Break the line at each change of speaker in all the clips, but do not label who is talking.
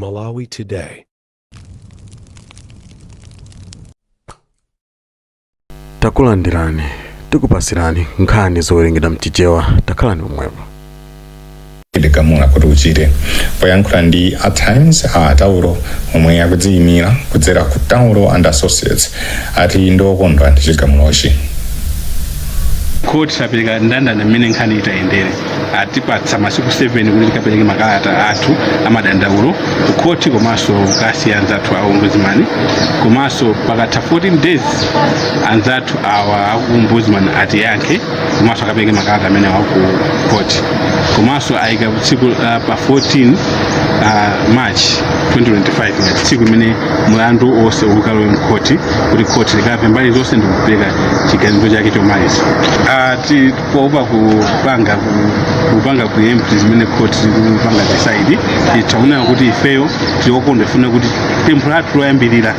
Malawi Today.
Takulandirani, tikupasirani nkhani zowerengedwa mchichewa, takhalani pomwepo.
Gamula kuti uchite poyankhula ndi At Times Tauro omwe akudziyimira kudzera ku Tauro and Associates ati ndokondwa ndi chigamulochi.
Koti tapereka ndandanda mmene nkhani itayendere atipatsa masiku 7 kuti tikapereke makalata athu amadandaulo ku koti komanso kasi anzathu a ombudsman komanso pakatha 14 days anzathu awa aku ombudsman atiyankhe komanso akapereke makalata amene wa ku koti komanso ayika tsiku pa 14 March 2025 ngati tsiku limene mulandu onse ukalowe mkoti kuti koti likape mbali zonse ndi kupereka chiganizo chake chomaliza. Tikuopa kupanga preempt zimene koti kupanga decide itaona kuti ifeyo tikokondwa funa kuti pempho lathu loyambirira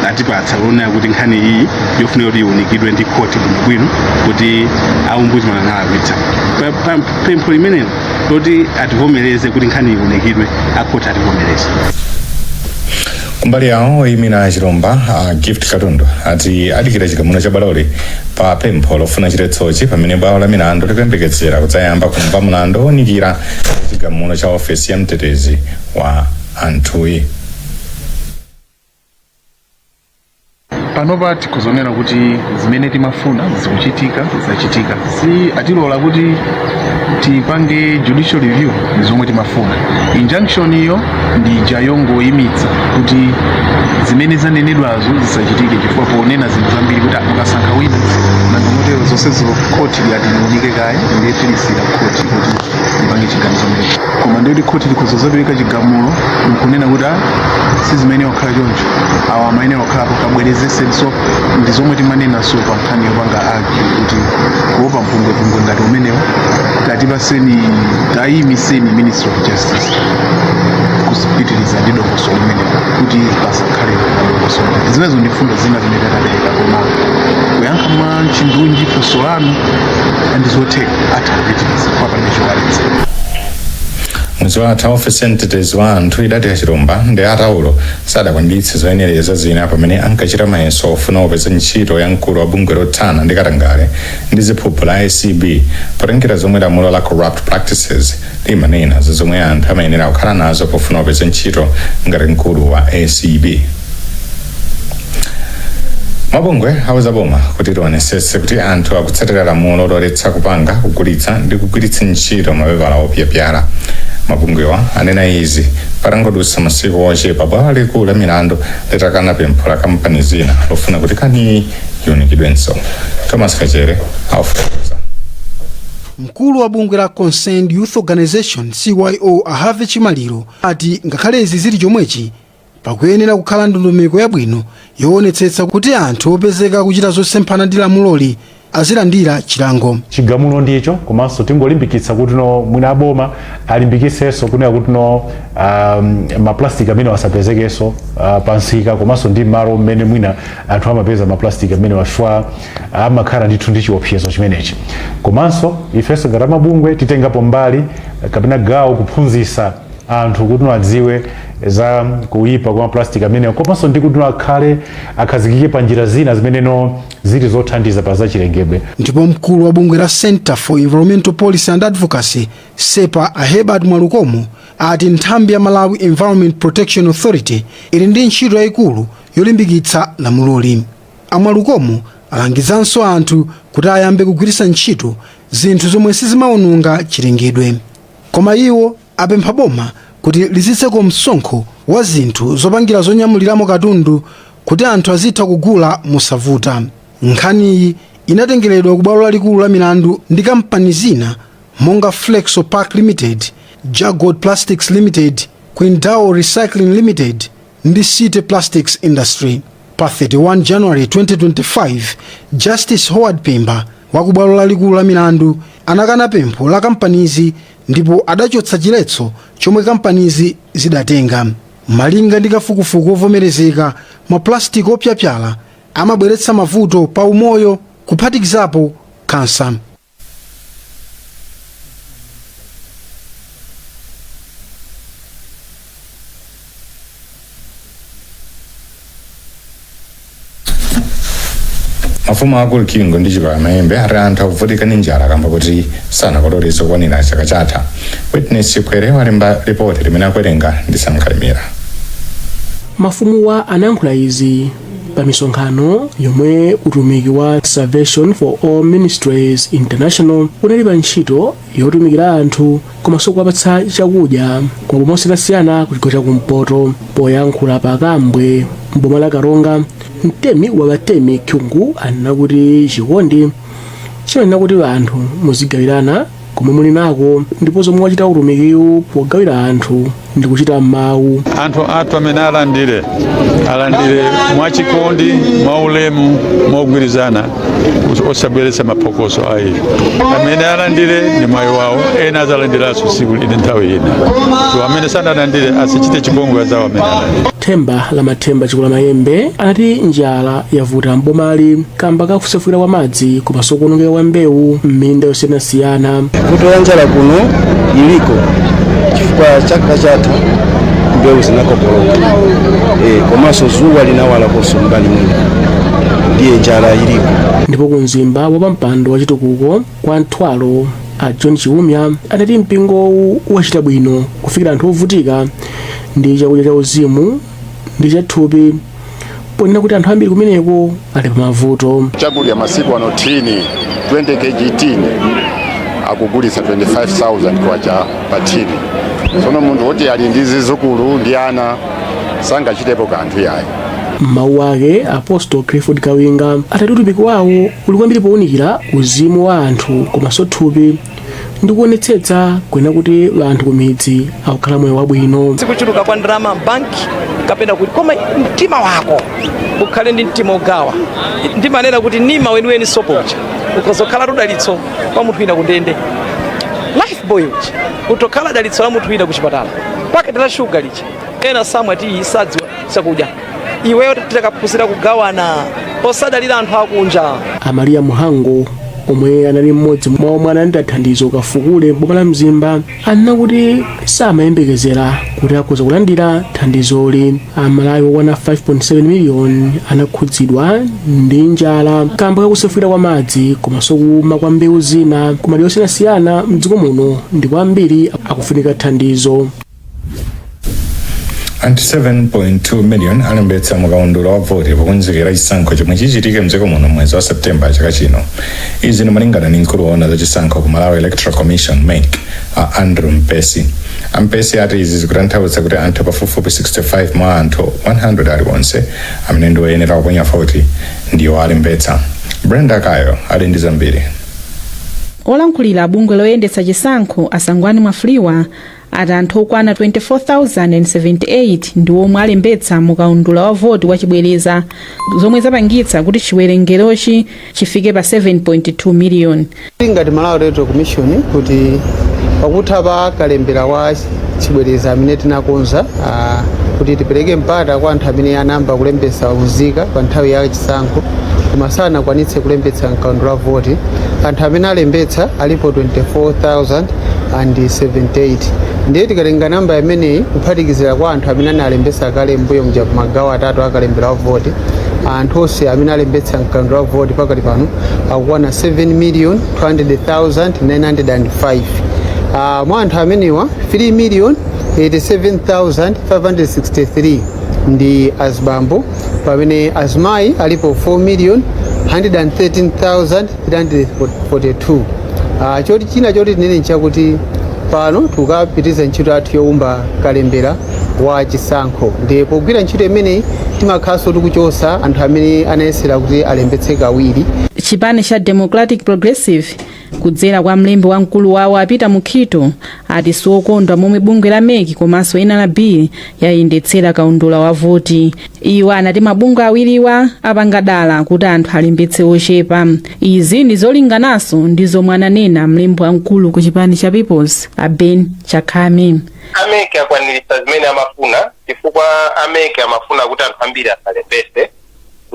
atipatsa lona kuti nkhani iyi yofuna kuti iunikidwe ndi koti bwino kuti ombudsman analakwitsa pempho limenelo loti ativomereze kuti nkhani iunikidwe akoti ativomereze.
Kumbali yawo imina chilomba Gift Katundu ati adikira chigamulo cha baloli pa pempho lofuna chiletsochi pamene bwalo la milandu likuyembekezera kudzayamba kumva mlandu owunikira chigamulo cha ofesi ya mtetezi wa anthuyi.
Panopa tikuzonera kuti zimene timafuna zikuchitika zachitika, si atilola kuti tipange judicial review zomwe timafuna. Injunction iyo ndi jayongo imitsa kuti zimene zanenedwazo zisachitike chifukwa ponena zinthu zambiri kuti mukasankha wina nangomotero zonsezo koti latiunike kaye ndiye tilisira koti kuti ipange chiganizo mbiri koma ndiye kuti koti likuzozapereka chigamulo nkunena kuti si zimene wakhala choncho awa amene wakhalapo kabwerezese so ndi zomwe timanena so pa nkhani yopanga argue kuti kuopa mpungwepungwe ngati umenewo tatipaseni tayimiseni Ministry of Justice kusipitiliza ndi dongoso limenewo kuti pasakhale dongoso zimenezo ndi fundo zina zimene tatapereka koma kuyankha mwa chindunji funso lanu andizotheka atapitiliza kwa panechowaletsa.
Muzwatha ofesi mtetezi wa anthu idati chilomba ndi Ataulo sadakwanitse zoyenereza zina pamene ankachita mayeso ofuna kupeza ntchito ya mkulu wa bungwe lothana ndi katangale ndi ziphuphu la ACB potengera zomwe lamulo la corrupt practices limanena zomwe anthu amayenera kukhala nazo pofuna kupeza ntchito ngati mkulu wa ACB. Mabungwe awuza boma kuti tionetsetse kuti anthu akutsatira lamulo loletsa kupanga kugulitsa ndi kugwiritsa ntchito mapepala opyapyala. Mabungwewa anena izi patangodutsa masiku ochepa bwalo likulu la milandu litakana pempho la kampani zina lofuna kuti nkhani iunikidwenso. Thomas Kachere akufotokoza.
Mkulu wa bungwe la Concerned Youth Organization CYO Ahave Chimaliro ati ngakhale izi zili chomwechi pakuyenera kukhala ndondomeko yabwino yoonetsetsa kuti anthu opezeka kuchita zosemphana ndi lamuloli azilandira chilango.
Chigamulo ndicho komanso tingolimbikitsa kuti mwina aboma alimbikisenso kunena kuti maplastic amene asapezekenso pansika komanso ndi malo mmene mwina anthu amapeza maplastic amene wafwa amakhala ndithu ndi chiopsezo chimenechi. Komanso ifenso ngati mabungwe titengapo mbali kapena gawo kuphunzitsa anthu kuti adziwe za kuipa kwa plastic amene komanso ndi kuti akhale akhazikike pa njira zina zimene zili zothandiza pa zachilengedwe.
Ndipo mkulu wa bungwe la Center for Environmental Policy and Advocacy SEPA Herbert Mwalukomo ati nthambi ya Malawi Environment Protection Authority ili ndi ntchito yayikulu yolimbikitsa lamuloli. Amwalukomo alangizanso anthu kuti ayambe kugwiritsa ntchito zinthu zomwe sizimawononga chilengedwe. Koma iwo apempha boma kuti lizitseko msonkho wa zinthu zopangira zonyamuliramo katundu kuti anthu azitha kugula musavuta. Nkhani iyi inatengeredwa ku bwalo lalikulu la milandu ndi kampani zina monga Flexo Park Limited, Jagod Plastics Limited, Quindao Recycling Limited ndi City Plastics Industry. Pa 31 January 2025, Justice Howard Pemba wa ku bwalo lalikulu la milandu anakana pempho la kampanizi ndipo adachotsa chiletso chomwe kampanizi zidatenga. Malinga ndi kafukufuku ovomerezeka maplastiki opyapyala amabweretsa mavuto pa umoyo kuphatikizapo kansa.
mafumu akulu Kingo ndi Chipala Mayembe ati anthu akuvutika ndi njala kamba kuti sanakolola zokwanira chaka chatha. Witness Chikwere walemba ripoti limene akuwerenga ndi Samkhalimira.
Mafumuwa anayankhula izi pa misonkhano yomwe utumiki wa Salvation for All Ministries International unali pa ntchito yotumikira anthu komanso kuwapatsa chakudya kumaboma osiyanasiyana ku chigawo chakumpoto. Poyankhula pa Kambwe mboma la Karonga, mtemi wa batemi Kyungu anena kuti chikondi chimanena kuti anthu muzigawirana komwe muli nako ndipo zomwe wachita utumikiwu pogawira anthu ndi kuchita mawu.
Anthu athu amene alandire mwachikondi, mwaulemu, mogwirizana osabweretsa maphokoso ayi. Amene alandire ndi mwayi wawo, ena azalandiranso tsiku lina nthawi ina. So amene sanalandire asichite chipongwe zawo amene alandire.
Themba la Mathemba Chikula Mayembe anati njala yavuta mbomali kamba kakusefukira kwa madzi komanso kuonongeka kwa mbewu m'minda yosiyanasiyana.
Vuto la njala kuno iliko chifukwa chaka chatha mbewu zinakokoloka komanso zuwa linawala konso mbali mwina ndiye njala iliko.
Ndipo kumzimba wa pampando wa chitukuko kwa Nthwalo a John Chiumya anati mpingo wachita bwino kufikira anthu ovutika ndi chakudya cha uzimu ndi chathupi ponena kuti anthu ambiri kumeneko ali pa mavuto.
Chakudya masiku ano tini 20 kg tini akugulitsa 25,000 kwacha pa tini. Sono munthu woti ali ndi zizukulu ndi ana sangachitepo kanthu yayi.
Mawu ake Apostle Clifford Kawinga atati utumiki wawo uli kwambiri powunikira uzimu wa anthu komanso thupi ndi kuonetsetsa kwena kuti anthu kumidzi akukhala moyo wabwino.
Sikuchuluka kwa ndalama banki kapena kuti koma mtima wako ukhale ndi mtima ogawa. Ndimanena kuti nima weniweni sopocha ukazokhala tudalitso kwa munthu wina kundende. Life boy utokhala dalitso la munthu wina kuchipatala paketi la shuga lichi ena samwe ati isadziwa chakudya iweyo titakaphunzira kugawana osadalira anthu akunja. Amaria Muhango omwe anali mmodzi mwa omwe analanda thandizo kafukule boma la Mzimba anena kuti samayembekezera kuti akhoza kulandira thandizoli. Amalawi okwana 5.7 miliyoni anakhudzidwa ndi njala kamba kakusefukira kwa madzi komanso kuma kwa mbewu zina kumadera osiyanasiyana mdziko muno ndipo ambiri akufunika thandizo.
Anthu 7.2 million alembetsa mukaundula wa voti pokonzekera chisankho chomwe chichitike mdziko muno mwezi wa Septemba chaka chino. Izi ndi malingana ndi mkulu woona za chisankho ku Malawi Electoral Commission MEC Andrew Mpesi. Mpesi ati izi zikutanthauza kuti anthu pafupifupi 65 mwa anthu 100 aliwonse amene ndi oyenera kuponya voti ndiwo alembetsa. Brenda Kayo ali ndi zambiri.
Olankhulira bungwe loyendetsa chisankho Asangwani Mwafliwa ati anthu okwana 24,078 ndi omwe alembetsa mukaundula wa voti wachibwereza zomwe zapangitsa kuti chiwerengerochi chifike pa 7.2 miliyoni.
Ngati Malawi Electoral Commission kuti pakutha pa kalembera wa chibwereza amene tinakonza kuti tipereke mpata kwa anthu amene anamba kulembetsa uzika pa nthawi ya chisankho koma sanakwanitse kulembetsa mkaundula wa voti. Anthu amene alembetsa alipo 24,078 ndiye tikatenga namba imeneyi kuphatikizira kwa anthu amene analembetsa kale mbuyo mja magawo atatu akalembera wa voti. Anthu onse amene alembetsa mkaundula wa voti pakati pano akukwana 7,200,905. Mwa anthu amenewa 3,087,563 ndi azibambo pamene azimayi alipo 4,113,342. Choti china choti tinene nchakuti pano tukapitiza ntchito yathu youmba kalembera wa chisankho ndipo pogwira ntchito imeneyi timakhalanso tikuchosa anthu amene anayesera kuti alembetse kawiri.
Chipani cha Democratic Progressive kudzera kwa mlembi wamkulu wawo apita mukhito ati siokondwa momwe bungwe la MEC komanso NRB yayendetsera kaundula wa voti. Iwo anati mabungwe awiriwa apangadala kuti anthu alembetse ochepa. Izi ndi zolingananso ndi zomwe ananena mlembi wamkulu ku chipani cha Peoples Ben Chakhame.
AMEC akwaniritsa zimene amafuna chifukwa AMEC amafuna kuti anthu ambiri asalembetse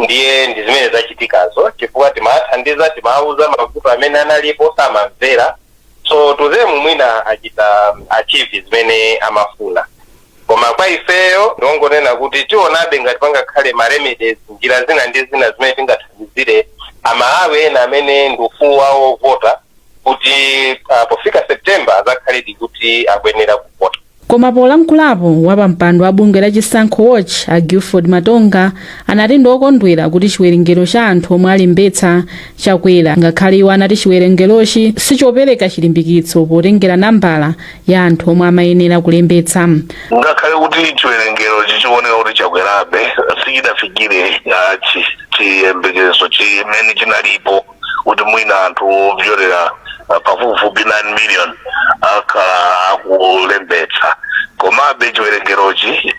ndiye ndi zimene zachitikazo chifukwa timathandiza timauza mavuto amene analipo samamvera so tuzemu mwina achita achieve zimene amafuna koma kwa ifeyo ndongonena kuti tionabe ngati pangakhale ma remedies njira zina ndi zina zimene tingathandizire amalawi ena amene ndi ufulu wawo vota kuti pofika September azakhaledi kuti akuyenera kuvota.
Koma polankhulapo wapampando wa bungwe la Chisankho Watch a Guilford Matonga anati ndiokondwera kuti chiwerengero cha anthu omwe alembetsa chakwera, ngakhale iwo anati chiwerengerochi sichopereka chilimbikitso potengera nambala ya anthu omwe amayenera kulembetsa.
Ngakhale kuti chiwerengero chichioneka kuti chakwerabe sichidafikire chiyembekezo chimene chinalipo kuti mwina anthu ovyolera pafupifupi 9 million akhala akulembetsa. Komabe chiwerengerochi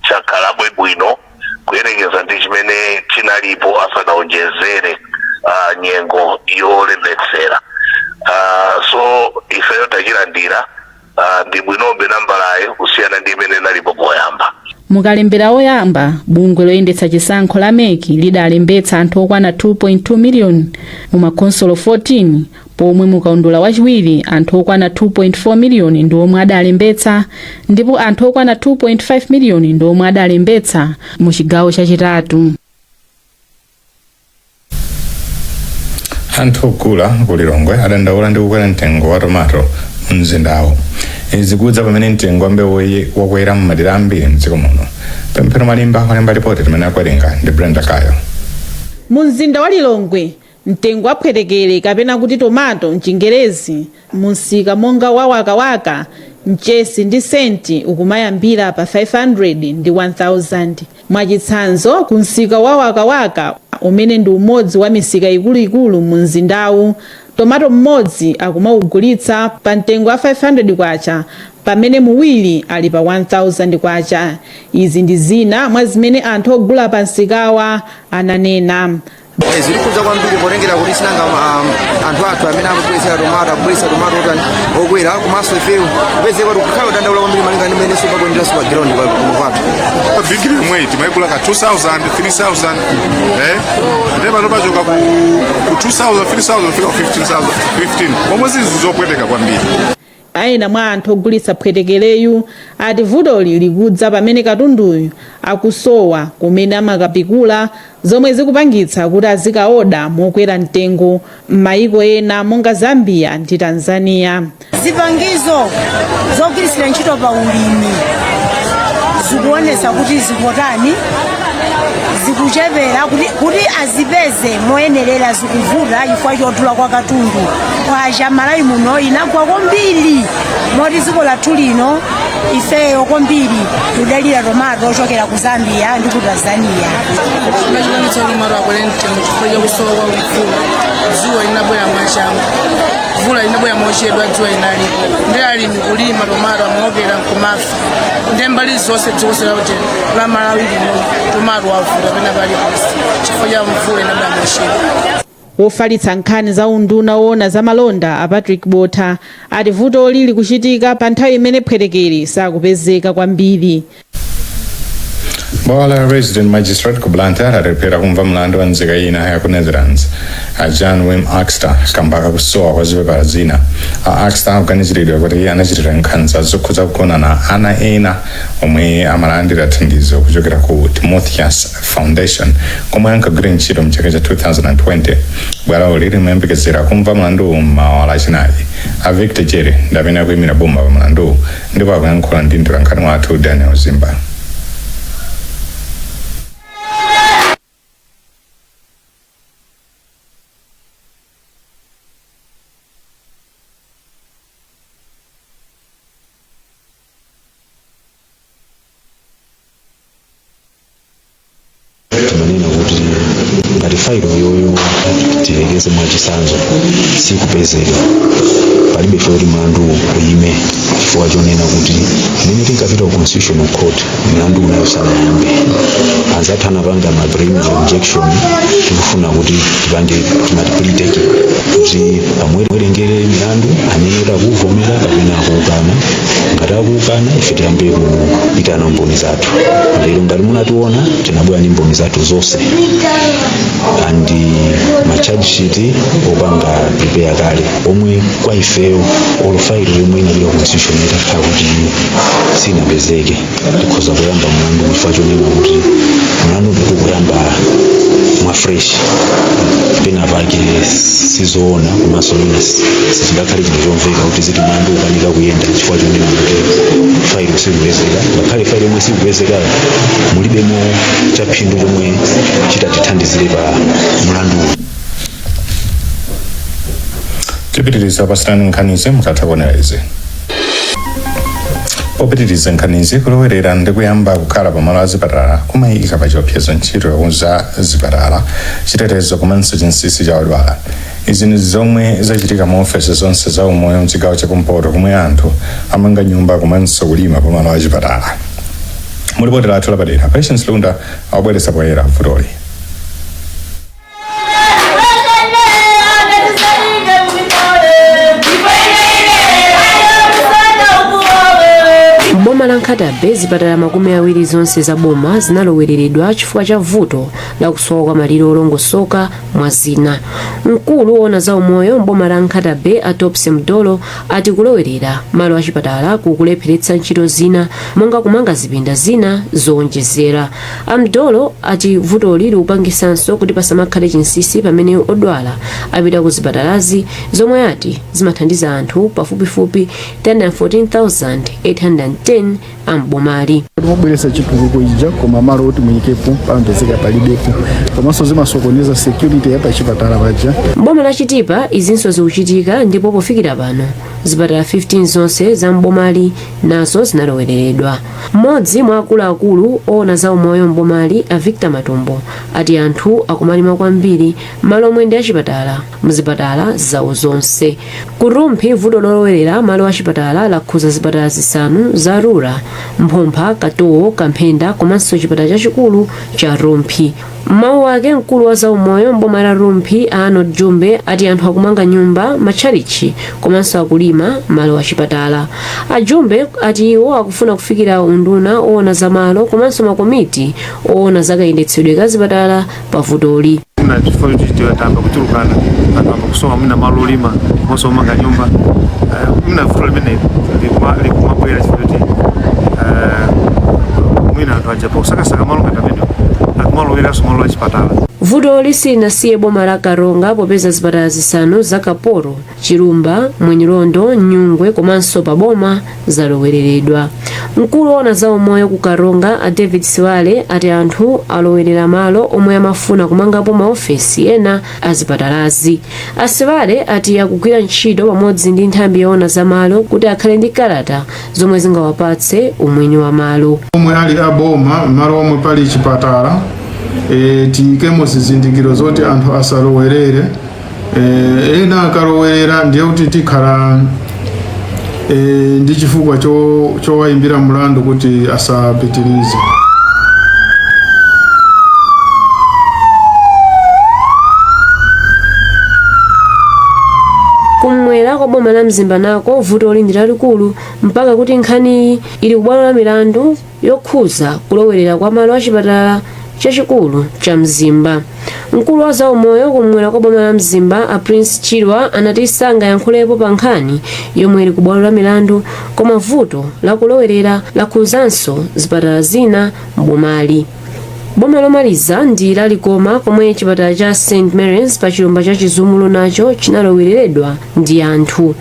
chakhala bwino kuyerekeza ndi chimene chinalipo asanaonjezere nyengo yolembetsera. So ifeyo tachilandira ndi bwinobe nambalayo kusiyana ndi imene inalipo poyamba.
Mukalembera oyamba, bungwe loyendetsa chisankho la MEC lidalembetsa anthu okwana 2.2 million mu makonsolo 14, pomwe mukaundula wachiwiri anthu okwana 2.4 million ndi omwe adalembetsa, ndipo anthu okwana 2.5 million ndi omwe adalembetsa mu chigawo chachitatu.
Anthu ogula ku Lilongwe adandaula ndi kukwera mtengo wa tomato mzindawo. Izi kudza pamene mtengo wa mbewu wakwera m'madera ambiri mdziko muno. Pemphero Malimba walemba ripoti limene akwerenga ndi Brenda Kayo.
Mu mzinda wa Lilongwe, mtengo wa pwetekere kapena kuti tomato mchingerezi munsika monga wa wakawaka, mchesi ndi senti ukumayambira pa 500 ndi 1000. Mwachitsanzo kunsika wa wakawaka umene ndi umodzi wa misika ikuluikulu mu mzindawu, tomato mmodzi akumaugulitsa pa mtengo wa 500 kwacha, pamene muwiri ali pa 1000 kwacha. Izi ndi zina mwa zimene anthu ogula pa nsikawa ananena.
Zilikuza kwambiri potengera kuti sinanga anthu athu amene amabweretsa tomato okwera komanso ifeyo kupezeka kuti kukhala udandaula kwambiri malinga ndi mmene sipakuendera pa ground kwathu.
Bigiri mwe timaigula ka 2000 3000 ndipo panopachoka ku 2000 3000 fika 15000 pomwe zizopweteka kwambiri.
Aina mwa anthu ogulitsa pwetekereyu ati vutoli likudza pamene katunduyu akusowa kumene amakapikula, zomwe zikupangitsa kuti azikaoda mokwera mtengo m'mayiko ena monga Zambia ndi Tanzania.
Zipangizo zogwirisira ntchito pa ulimi zikuonesa kuti zikotani zikuchepera kuti azipeze moyenerera zikuvuta chifukwa chodula kwa katundu. Kwacha Malawi muno inagwa kwambiri moti dziko lathu lino ifeyo kwambiri tudalira tomato ochokera ku Zambia ndi ku Tanzania.
Machitsanzo tomato akwera mtengo chifukwa chakusowa kwa mvula. Dzuwa linabwera mwachangu, mvula inabwera mochedwa, dzuwa linali ndi alimi kulima tomato amaopera nkumafa. Ndi mbali zonse dziko la Malawi lino tomato wavuta pena paliponse chifukwa cha mvula inabwera mochedwa.
Wofalitsa nkhani za unduna woona za malonda a Patrick Botha ati vuto lili kuchitika pa nthawi imene pwetekere sakupezeka kwambiri.
Bwalo la Resident Magistrate ku Blantyre adalephera kumva mlandu wa nzika ina ya ku Netherlands Jan Wim Axter kambaka kusowa kwa zipepala zina. Axter akuganiziridwa kuti anachitira nkhanza zokhudza kugona na ana ena omwe amalandira thandizo kuchokera ku Timotheus Foundation komwe ankagwira ntchito mchaka cha 2020. Bwalo lili limayembekezera kumva mlandu mmawa lachinayi. A Victor Jerry ndamene akuyimira boma pa mlandu ndipo akuyankhula ndi mtolankhani wathu Daniel Zimba.
Failo yoyo tilekeze mwachitsanzo sikupezeka palibe foti mlandu uyime chifukwa chonena kuti imene tinkapita ku Constitutional Court mlandu unayosanayambe anzathu anapanga ma preemptive injection tikufuna kuti tipange timati pretake kuti pamwerengere milandu amene akuvomera kapena akuukana, ngati akuukana ife tiyambe kupitana mboni zathu. Lero ngati munationa tinabwera ndi mboni zathu zonse and ma charge sheet opanga prepare kale omwe kwa ifeyo olofairo yomwe inapita ku Constitution itakhala kuti sinapezeke tikhoza kuyamba mlandu chifukwa chonena kuti mlandu tikukuyamba mwa fresh pena pake sizoona komanso lina sizingakhale chinthu chomveka kuti ziti mlandu ukanika kuyenda chifukwa chonena kuti faili sikupezeka ngakhale faili yomwe sikupezekayo mulibemo chaphindu chomwe chitatithandizire pa mlandu.
tipitiriza pasirani nkhanizi mukatha kuonera izi. popitiriza nkhanizi kulowerera ndi kuyamba kukhala pamalo a zipatala kumayika pa chiopsezo ntchito za zipatala chitetezo komanso chinsinsi cha odwala. izi ndi zomwe zachitika mu ofesi zonse za umoyo mchigawo chakumpoto komwe anthu amanga nyumba komanso kulima pamalo a chipatala. mulipoti lathu lapadera Patience Lunda akubweretsa poyera futoli.
Boma la Nkatabe zipatala 20 zonse za boma zinalowereredwa chifukwa cha vuto la kusowa kwa maliro olongosoka mwa zina. Mkulu woona za umoyo mboma la Nkatabe Atopse Mdolo ati kulowerera malo a chipatala kukulepheretsa ntchito zina monga kumanga zipinda zina zowonjezera. Amdolo ati vutoli likupangisanso kuti pasamakhale chinsinsi pamene odwala apita ku zipatalazi zomwe ati zimathandiza anthu pafupifupi 114,810 ambomali.
Mobweretsa chitukuko ija koma malo oti muyikepo pamapezeka palibepo komanso zimasokoneza security yapa chipatala paja.
Mboma la Chitipa izinso zikuchitika ndipo pofikira pano zipatala 15 zonse za mbomali nazo zinalowereredwa. Mmodzi mwa akuluakulu oona za umoyo mbomali a Victor Matumbo ati anthu akumalima kwambiri malo omwe ndi achipatala muzipatala zawo zonse. Kurumphi vuto lolowerera malo a chipatala lakhuza zipatala zisanu za Rura, Mphompha, Katoo, Kamphenda komanso chipatala chachikulu cha Rumphi. Mawu ake mkulu wa za umoyo mboma la Rumphi Arnold Jumbe ati anthu akumanga nyumba matchalichi komanso akulima malo a chipatala. Ajumbe ati iwo akufuna kufikira unduna oona za malo komanso makomiti oona za kayendetsedwe ka zipatala pavutoli.
Muna chifukwa chitiwa tamba kutulukana anthu kusoma muna malo olima komanso omanga nyumba muna vuto limene likumabwera chifukwa kuti mwina anthu aja posakasaka malo katamene akumaloweraso malo a chipatala.
Vuto lisinasiye boma la Karonga popeza zipatala zisanu za Kaporo, Chirumba, Mwenyirondo, Nyungwe komanso paboma zalowereredwa. Mkulu woona za umoyo ku Karonga a David Siwale ati anthu alowerera malo omwe amafuna kumangapo maofesi ena a zipatalazi. Asiwale ati akugwira ntchito pamodzi ndi nthambi yoona za malo kuti akhale ndi kalata zomwe zingawapatse umwini wa malo.
Omwe ali aboma malo omwe pali chipatala tikemo zizindikiro zoti anthu asalowerere ena akalowerera ndiye kuti tikhala ndi chifukwa chowayimbira mlandu kuti asapitirize.
Kumwera kwa boma la Mzimba nako vuto lindi lalikulu mpaka kuti nkhani ili kubwalo la milandu yokhuza kulowerera kwa malo a chipatala chachikulu cha Mzimba. Mkulu wa za umoyo kumwera kwa boma la Mzimba a Prince Chilwa anati sangayankhulepo pa nkhani yomwe ili kubwalo la milandu koma vuto la kulowerera lakhuzanso zipatala zina mbomali. Boma lomaliza ndi lalikoma komwe chipatala cha St. Mary's pa chilumba cha Chizumulu nacho chinalowereredwa ndi anthu.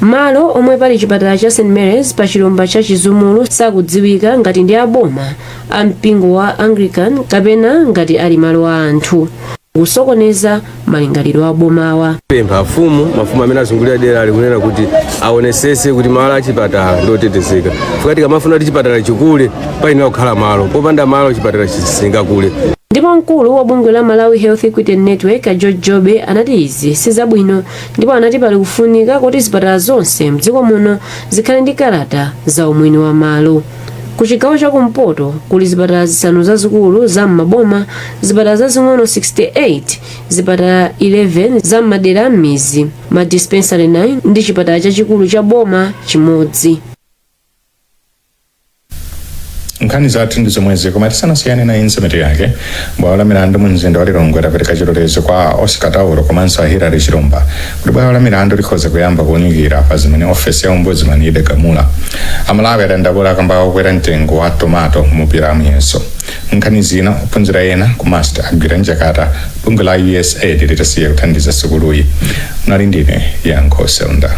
Malo omwe pali chipatala cha St. Mary's pa chilumba cha Chizumulu sakudziwika ngati ndi aboma a mpingo wa Anglican kapena ngati ali malo a anthu, kusokoneza malingaliro a bomawa.
Pempha mafumu amene azungulira dera ali kunena kuti aonesese kuti malo a chipatala ndotetezeka. Fukati kamafuna kuti chipatala chikule payenera kukhala malo, popanda malo chipatala chisingakule.
Ndipo mkulu wa bungwe la Malawi Health Equity Network a George Jobe anati izi sizabwino ndipo anati pali kufunika kuti zipatala zonse mdziko muno zikhale ndi kalata za umwini wa malo. Ku chigawo cha kumpoto kuli zipatala zisanu zazikulu za m'maboma, zipatala zazing'ono 68, zipatala 11 za m'madera m'mizi, ma dispensary 9 ndi chipatala chachikulu cha boma chimodzi.
nkhani zathu ndi zomwezi koma tisanasiyane na insemeti yake bwalo la milandu mu mzinda wa Lilongwe lapereka chilolezo kwa Oscar Tauro komanso a Hilary Chilumba kuti bwalo la milandu likhoza kuyamba kuwunikira pa zimene ofesi ya ombudsman idagamula. Amalawi adandaula kamba okwera mtengo wa tomato mu Piramu yenso. Nkhani zina ophunzira ena ku master agwira njakata bungwe la USAID litasiya kuthandiza sukuluyi. Nali ndine Yankho Selunda.